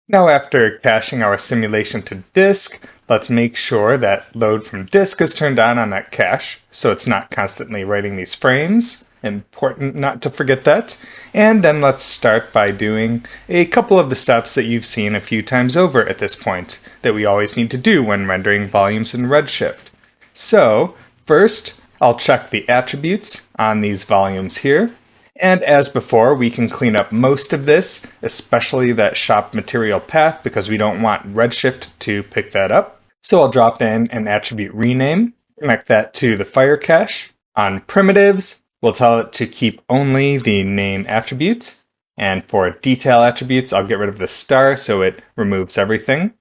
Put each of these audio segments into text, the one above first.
Now after caching our simulation to disk, let's make sure that load from disk is turned on that cache, so it's not constantly writing these frames. Important not to forget that. And then let's start by doing a couple of the steps that you've seen a few times over at this point that we always need to do when rendering volumes in Redshift. So first, I'll check the attributes on these volumes here. And as before, we can clean up most of this, especially that shop material path, because we don't want Redshift to pick that up. So I'll drop in an attribute rename, connect that to the fire cache. On primitives, we'll tell it to keep only the name attributes. And for detail attributes, I'll get rid of the star so it removes everything.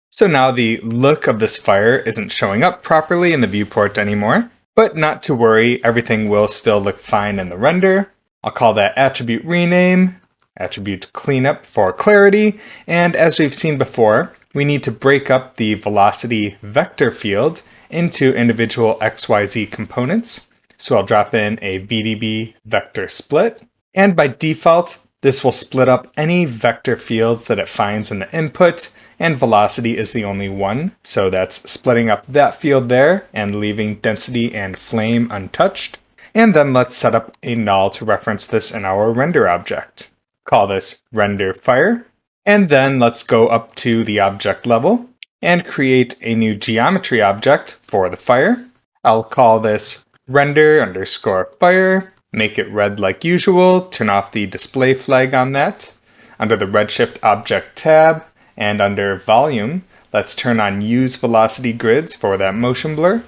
So now the look of this fire isn't showing up properly in the viewport anymore. But not to worry, everything will still look fine in the render. I'll call that attribute rename, attribute cleanup for clarity, and as we've seen before, we need to break up the velocity vector field into individual XYZ components. So I'll drop in a VDB vector split, and by default, this will split up any vector fields that it finds in the input, and velocity is the only one, so that's splitting up that field there and leaving density and flame untouched. And then let's set up a null to reference this in our render object. Call this render fire, and then let's go up to the object level and create a new geometry object for the fire. I'll call this render underscore fire, make it red like usual, turn off the display flag on that. Under the Redshift object tab, and under volume, let's turn on use velocity grids for that motion blur.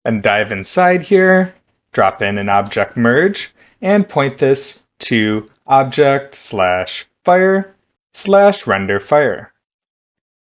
And dive inside here, drop in an object merge, and point this to object slash fire slash render fire.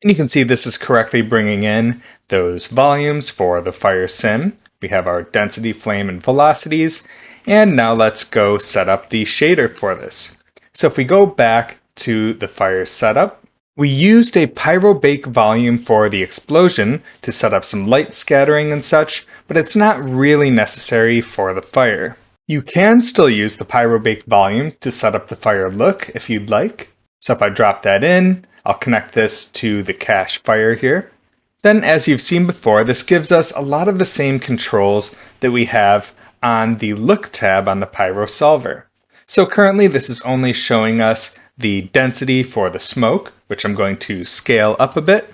And you can see this is correctly bringing in those volumes for the fire sim. We have our density, flame, and velocities. And now let's go set up the shader for this. So if we go back to the fire setup, we used a pyrobake volume for the explosion to set up some light scattering and such, but it's not really necessary for the fire. You can still use the pyrobake volume to set up the fire look if you'd like. So if I drop that in, I'll connect this to the cache fire here. Then as you've seen before, this gives us a lot of the same controls that we have on the look tab on the pyro solver. So currently this is only showing us the density for the smoke, which I'm going to scale up a bit.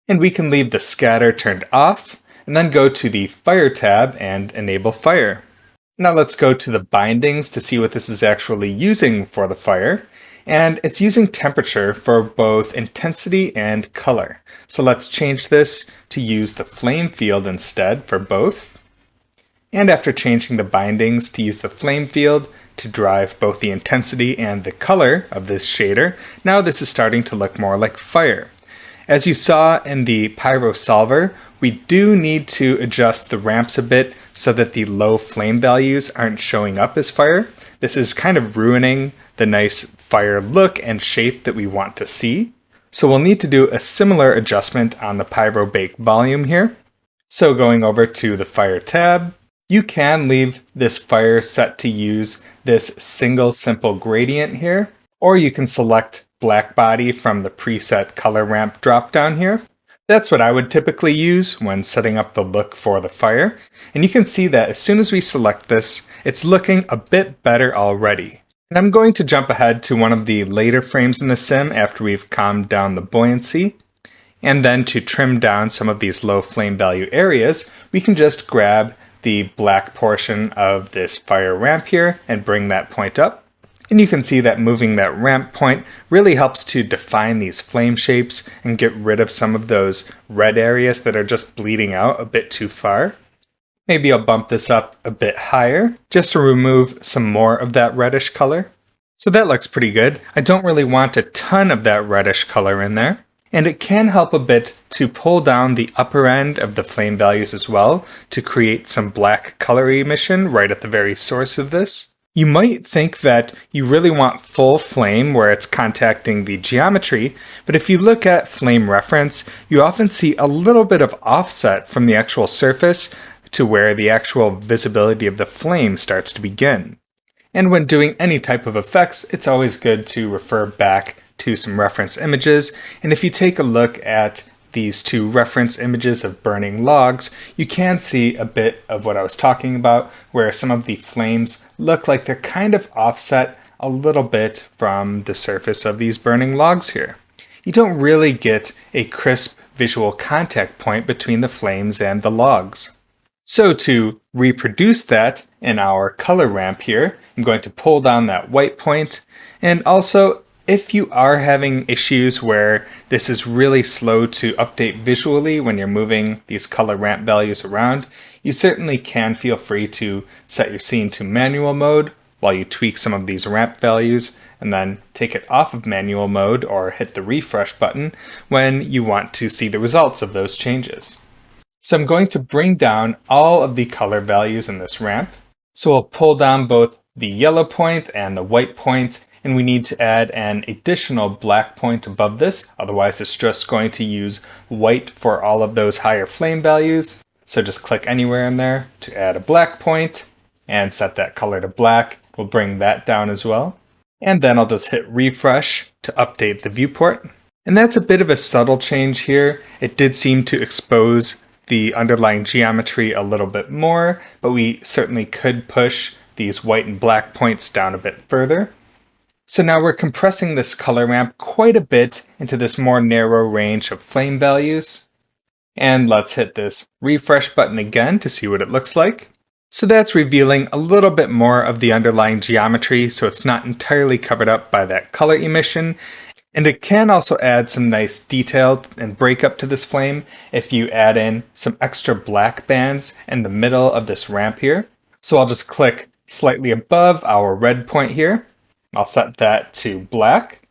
And we can leave the scatter turned off, and then go to the fire tab and enable fire. Now let's go to the bindings to see what this is actually using for the fire. And it's using temperature for both intensity and color. So let's change this to use the flame field instead for both. And after changing the bindings to use the flame field to drive both the intensity and the color of this shader, now this is starting to look more like fire. As you saw in the pyro solver, we do need to adjust the ramps a bit so that the low flame values aren't showing up as fire. This is kind of ruining the nice fire look and shape that we want to see. So we'll need to do a similar adjustment on the pyrobake volume here. So going over to the fire tab, you can leave this fire set to use this single simple gradient here, or you can select black body from the preset color ramp dropdown here. That's what I would typically use when setting up the look for the fire. And you can see that as soon as we select this, it's looking a bit better already. And I'm going to jump ahead to one of the later frames in the sim after we've calmed down the buoyancy. And then to trim down some of these low flame value areas, we can just grab the black portion of this fire ramp here and bring that point up. And you can see that moving that ramp point really helps to define these flame shapes and get rid of some of those red areas that are just bleeding out a bit too far. Maybe I'll bump this up a bit higher just to remove some more of that reddish color. So that looks pretty good. I don't really want a ton of that reddish color in there. And it can help a bit to pull down the upper end of the flame values as well to create some black color emission right at the very source of this. You might think that you really want full flame where it's contacting the geometry, but if you look at flame reference, you often see a little bit of offset from the actual surface to where the actual visibility of the flame starts to begin. And when doing any type of effects, it's always good to refer back to some reference images. And if you take a look at these two reference images of burning logs, you can see a bit of what I was talking about, where some of the flames look like they're kind of offset a little bit from the surface of these burning logs here. You don't really get a crisp visual contact point between the flames and the logs. So to reproduce that in our color ramp here, I'm going to pull down that white point. And also, if you are having issues where this is really slow to update visually when you're moving these color ramp values around, you certainly can feel free to set your scene to manual mode while you tweak some of these ramp values, and then take it off of manual mode or hit the refresh button when you want to see the results of those changes. So I'm going to bring down all of the color values in this ramp. So we'll pull down both the yellow point and the white point, and we need to add an additional black point above this, otherwise it's just going to use white for all of those higher flame values. So just click anywhere in there to add a black point and set that color to black. We'll bring that down as well. And then I'll just hit refresh to update the viewport. And that's a bit of a subtle change here. It did seem to expose the underlying geometry a little bit more, but we certainly could push these white and black points down a bit further. So now we're compressing this color ramp quite a bit into this more narrow range of flame values. And let's hit this refresh button again to see what it looks like. So that's revealing a little bit more of the underlying geometry, so it's not entirely covered up by that color emission. And it can also add some nice detail and breakup to this flame if you add in some extra black bands in the middle of this ramp here. So I'll just click slightly above our red point here. I'll set that to black.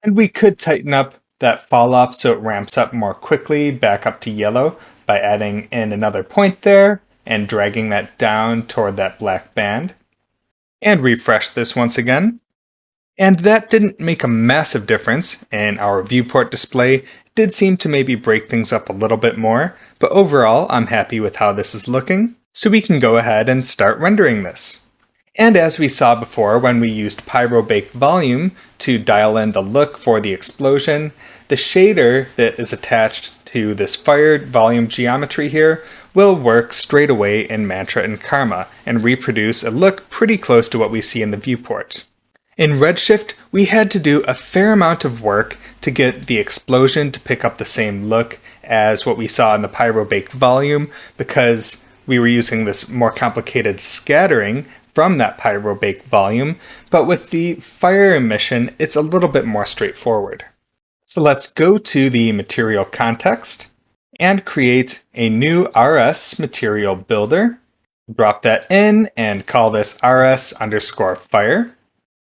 And we could tighten up that fall off so it ramps up more quickly back up to yellow by adding in another point there and dragging that down toward that black band. And refresh this once again. And that didn't make a massive difference in our viewport display. It did seem to maybe break things up a little bit more, but overall I'm happy with how this is looking. So we can go ahead and start rendering this. And as we saw before when we used Pyrobake Volume to dial in the look for the explosion, the shader that is attached to this fire volume geometry here will work straight away in Mantra and Karma and reproduce a look pretty close to what we see in the viewport. In Redshift, we had to do a fair amount of work to get the explosion to pick up the same look as what we saw in the Pyrobake Volume because we were using this more complicated scattering from that Pyrobake Volume, but with the fire emission, it's a little bit more straightforward. So let's go to the material context and create a new RS material builder. Drop that in and call this RS_fire.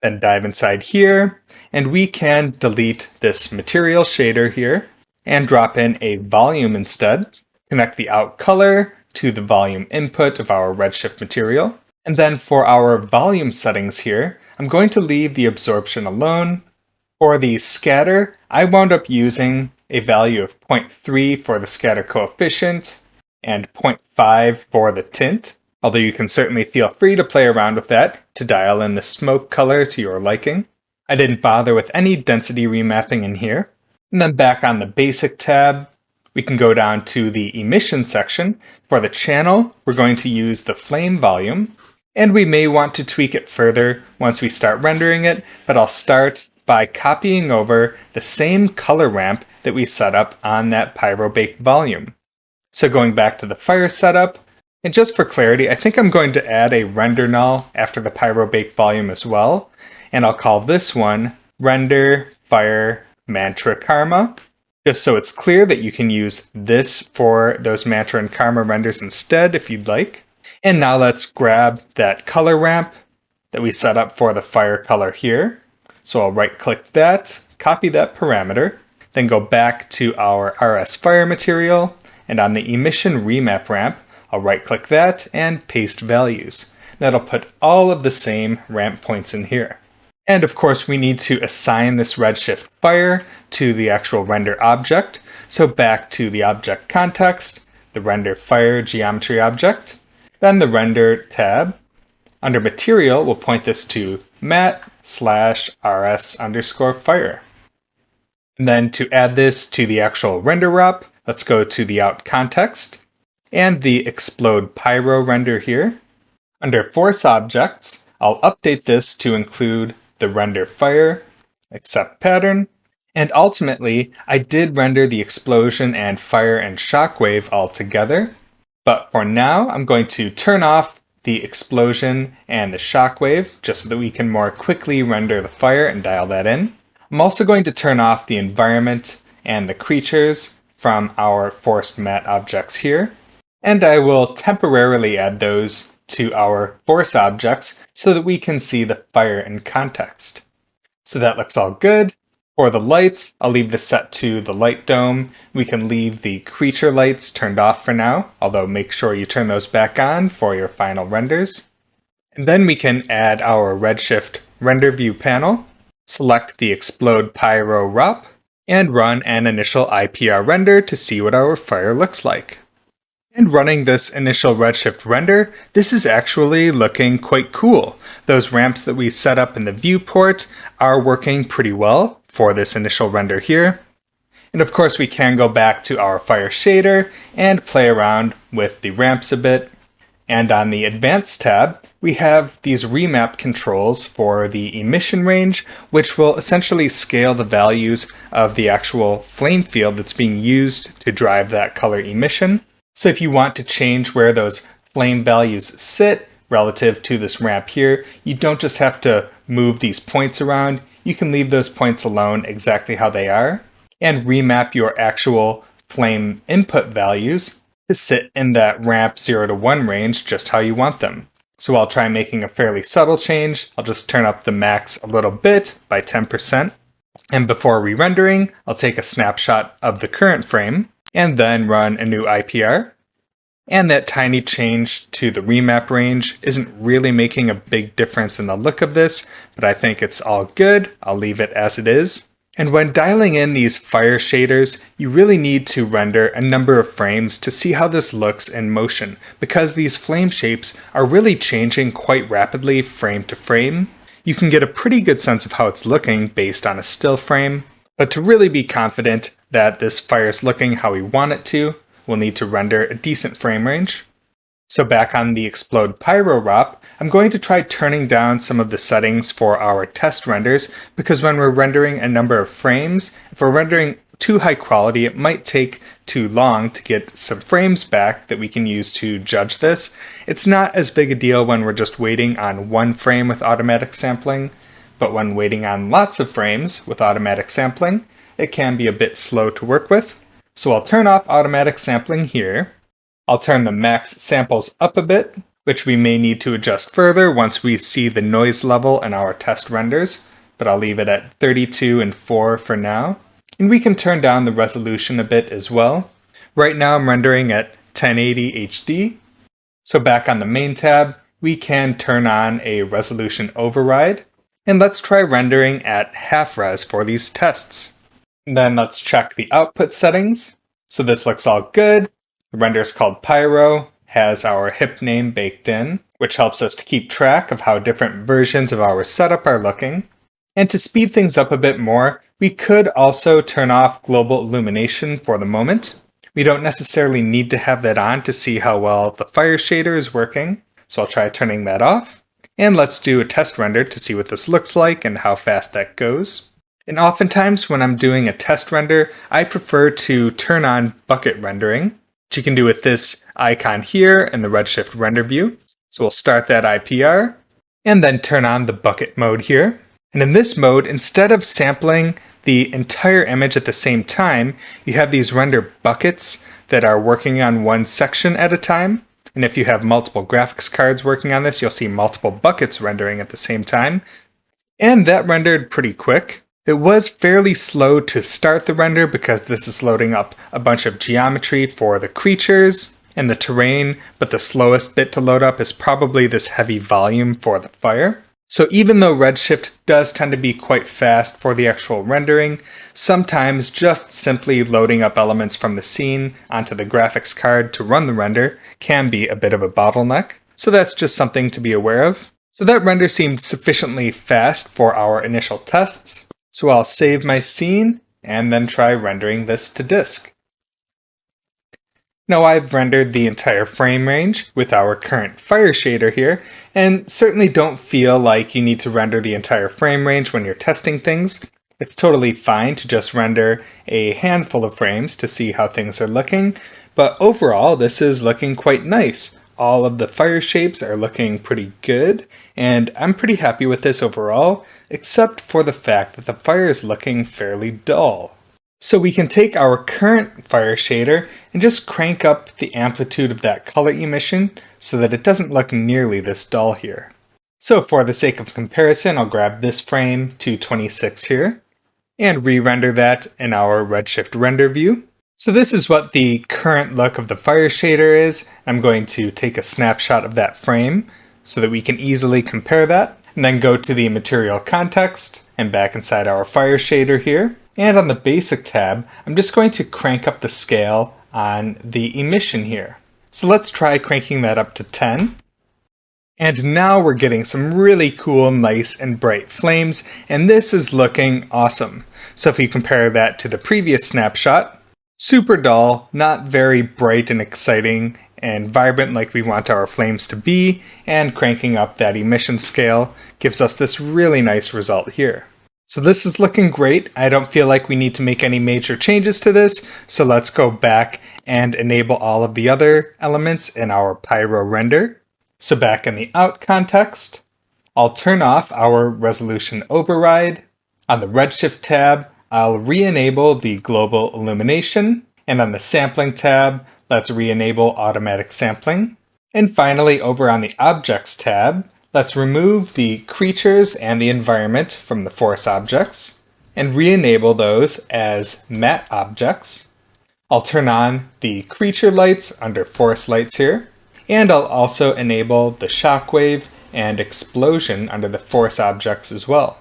Then dive inside here, and we can delete this material shader here and drop in a volume instead. Connect the out color to the volume input of our Redshift material. And then for our volume settings here, I'm going to leave the absorption alone. For the scatter, I wound up using a value of 0.3 for the scatter coefficient and 0.5 for the tint. Although you can certainly feel free to play around with that to dial in the smoke color to your liking. I didn't bother with any density remapping in here. And then back on the basic tab, we can go down to the emission section. For the channel, we're going to use the flame volume. And we may want to tweak it further once we start rendering it, but I'll start by copying over the same color ramp that we set up on that Pyrobake Volume. So going back to the fire setup, and just for clarity, I think I'm going to add a render null after the Pyrobake Volume as well. And I'll call this one Render Fire Mantra Karma, just so it's clear that you can use this for those Mantra and Karma renders instead if you'd like. And now let's grab that color ramp that we set up for the fire color here. So I'll right click that, copy that parameter, then go back to our RS Fire material, and on the emission remap ramp, I'll right-click that and paste values. That'll put all of the same ramp points in here. And of course, we need to assign this Redshift fire to the actual render object. So back to the object context, the render fire geometry object, then the render tab. Under material, we'll point this to matte, /rs_fire. And then to add this to the actual render wrap, let's go to the out context and the explode pyro render here. Under force objects, I'll update this to include the render fire, accept pattern, and ultimately I did render the explosion and fire and shockwave all together. But for now, I'm going to turn off the explosion and the shockwave just so that we can more quickly render the fire and dial that in. I'm also going to turn off the environment and the creatures from our forced matte objects here. And I will temporarily add those to our force objects so that we can see the fire in context. So that looks all good. For the lights, I'll leave this set to the light dome. We can leave the creature lights turned off for now, although make sure you turn those back on for your final renders. And then we can add our Redshift render view panel, select the explode pyro ROP, and run an initial IPR render to see what our fire looks like. And running this initial Redshift render, this is actually looking quite cool. Those ramps that we set up in the viewport are working pretty well for this initial render here. And of course we can go back to our fire shader and play around with the ramps a bit. And on the Advanced tab, we have these remap controls for the emission range, which will essentially scale the values of the actual flame field that's being used to drive that color emission. So if you want to change where those flame values sit relative to this ramp here, you don't just have to move these points around. You can leave those points alone exactly how they are and remap your actual flame input values to sit in that ramp 0 to 1 range just how you want them. So I'll try making a fairly subtle change. I'll just turn up the max a little bit by 10%. And before re-rendering, I'll take a snapshot of the current frame and then run a new IPR. And that tiny change to the remap range isn't really making a big difference in the look of this, but I think it's all good. I'll leave it as it is. And when dialing in these fire shaders, you really need to render a number of frames to see how this looks in motion, because these flame shapes are really changing quite rapidly frame to frame. You can get a pretty good sense of how it's looking based on a still frame, but to really be confident that this fire is looking how we want it to, we'll need to render a decent frame range. So back on the Explode Pyro ROP, I'm going to try turning down some of the settings for our test renders, because when we're rendering a number of frames, if we're rendering too high quality, it might take too long to get some frames back that we can use to judge this. It's not as big a deal when we're just waiting on one frame with automatic sampling, but when waiting on lots of frames with automatic sampling, it can be a bit slow to work with. So I'll turn off automatic sampling here. I'll turn the max samples up a bit, which we may need to adjust further once we see the noise level in our test renders, but I'll leave it at 32 and 4 for now. And we can turn down the resolution a bit as well. Right now I'm rendering at 1080 HD. So back on the main tab, we can turn on a resolution override. And let's try rendering at half res for these tests. Then let's check the output settings. So this looks all good. The render is called Pyro, has our HIP name baked in, which helps us to keep track of how different versions of our setup are looking. And to speed things up a bit more, we could also turn off global illumination for the moment. We don't necessarily need to have that on to see how well the fire shader is working, so I'll try turning that off. And let's do a test render to see what this looks like and how fast that goes. And oftentimes when I'm doing a test render, I prefer to turn on bucket rendering, which you can do with this icon here in the Redshift render view. So we'll start that IPR and then turn on the bucket mode here. And in this mode, instead of sampling the entire image at the same time, you have these render buckets that are working on one section at a time. And if you have multiple graphics cards working on this, you'll see multiple buckets rendering at the same time. And that rendered pretty quick. It was fairly slow to start the render because this is loading up a bunch of geometry for the creatures and the terrain, but the slowest bit to load up is probably this heavy volume for the fire. So even though Redshift does tend to be quite fast for the actual rendering, sometimes just simply loading up elements from the scene onto the graphics card to run the render can be a bit of a bottleneck. So that's just something to be aware of. So that render seemed sufficiently fast for our initial tests, so I'll save my scene and then try rendering this to disk. Now I've rendered the entire frame range with our current fire shader here, and certainly don't feel like you need to render the entire frame range when you're testing things. It's totally fine to just render a handful of frames to see how things are looking, but overall this is looking quite nice. All of the fire shapes are looking pretty good, and I'm pretty happy with this overall, except for the fact that the fire is looking fairly dull. So we can take our current fire shader and just crank up the amplitude of that color emission so that it doesn't look nearly this dull here. So for the sake of comparison, I'll grab this frame to 26 here and re-render that in our Redshift render view. So this is what the current look of the fire shader is. I'm going to take a snapshot of that frame so that we can easily compare that, and then go to the material context and back inside our fire shader here. And on the basic tab, I'm just going to crank up the scale on the emission here. So let's try cranking that up to 10. And now we're getting some really cool, nice and bright flames, and this is looking awesome. So if you compare that to the previous snapshot, super dull, not very bright and exciting and vibrant like we want our flames to be, and cranking up that emission scale gives us this really nice result here. So this is looking great. I don't feel like we need to make any major changes to this, so let's go back and enable all of the other elements in our Pyro render. So back in the out context, I'll turn off our resolution override. On the Redshift tab, I'll re-enable the global illumination, and on the sampling tab, let's re-enable automatic sampling. And finally, over on the objects tab, let's remove the creatures and the environment from the force objects and re-enable those as matte objects. I'll turn on the creature lights under force lights here, and I'll also enable the shockwave and explosion under the force objects as well.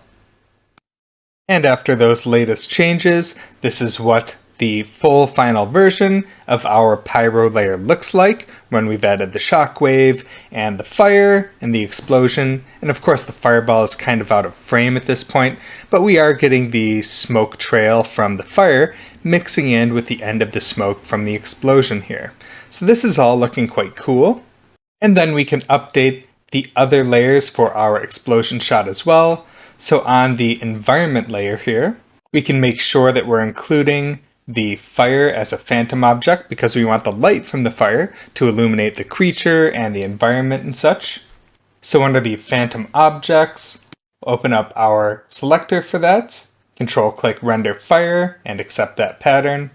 And after those latest changes, this is what the full final version of our Pyro layer looks like when we've added the shockwave and the fire and the explosion. And of course the fireball is kind of out of frame at this point, but we are getting the smoke trail from the fire mixing in with the end of the smoke from the explosion here. So this is all looking quite cool. And then we can update the other layers for our explosion shot as well. So on the environment layer here, we can make sure that we're including the fire as a phantom object because we want the light from the fire to illuminate the creature and the environment and such. So under the phantom objects, we'll open up our selector for that, Control-click render fire and accept that pattern.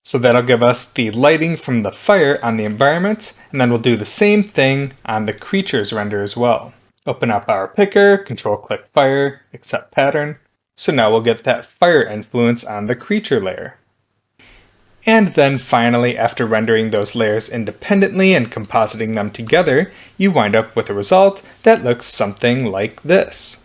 So that'll give us the lighting from the fire on the environment, and then we'll do the same thing on the creature's render as well. Open up our picker, Control-click fire, accept pattern. So now we'll get that fire influence on the creature layer. And then finally, after rendering those layers independently and compositing them together, you wind up with a result that looks something like this.